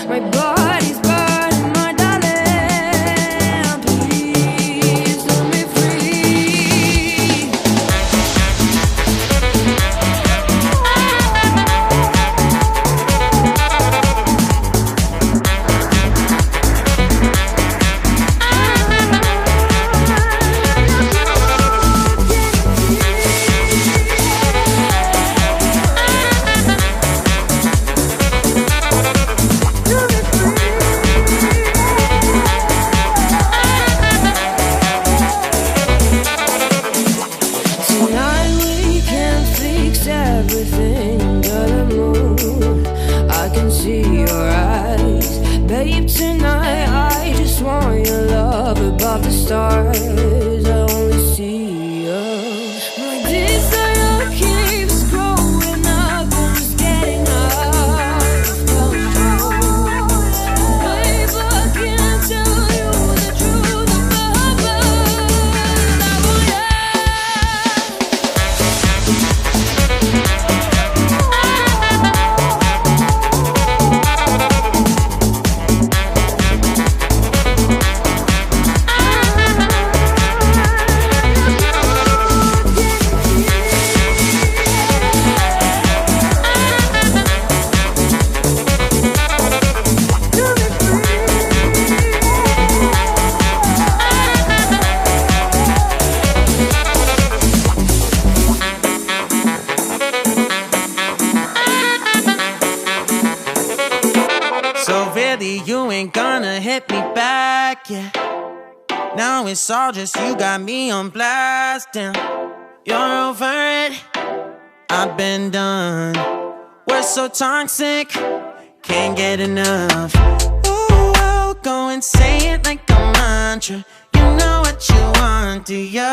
My body's burning, my darling. Please set me free. Tonight we can fix everything, gotta move. I can see your eyes, babe. Tonight I just want your love above the stars. I only see you. My desire keeps growing up and it's getting out of control. Babe, I can't tell you the truth about love. I want you. So really, you ain't gonna hit me back, yeah. Now it's all just you got me on blast, damn. You're over it, I've been done. We're so toxic, can't get enough. Ooh, I'll go and say it like a mantra. You know what you want, do ya?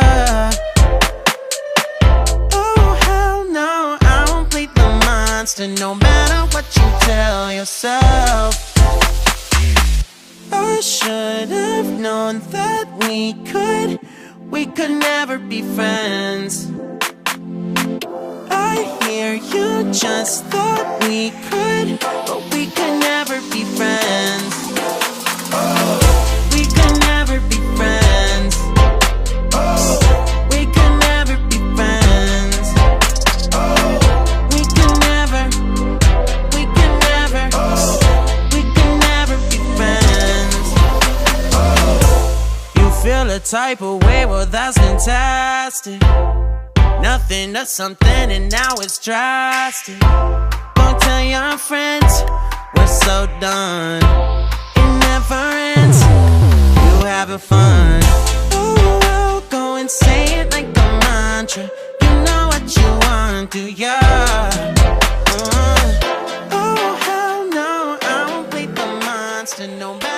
Oh, hell no, I won't play the monster, no matter what you tell yourself. I should have known that we could never be friends. I hear you just thought we could, but we could never be friends. We could never be friends. We could never be friends. We could never, we could never, we could never be friends. You feel a type of way, well that's fantastic. Nothing to something and now it's drastic. Don't tell your friends, we're so done. It never ends, you having fun. Oh, I'll go and say it like a mantra. You know what you want, do ya? Oh, hell no, I won't play the monster, no matter.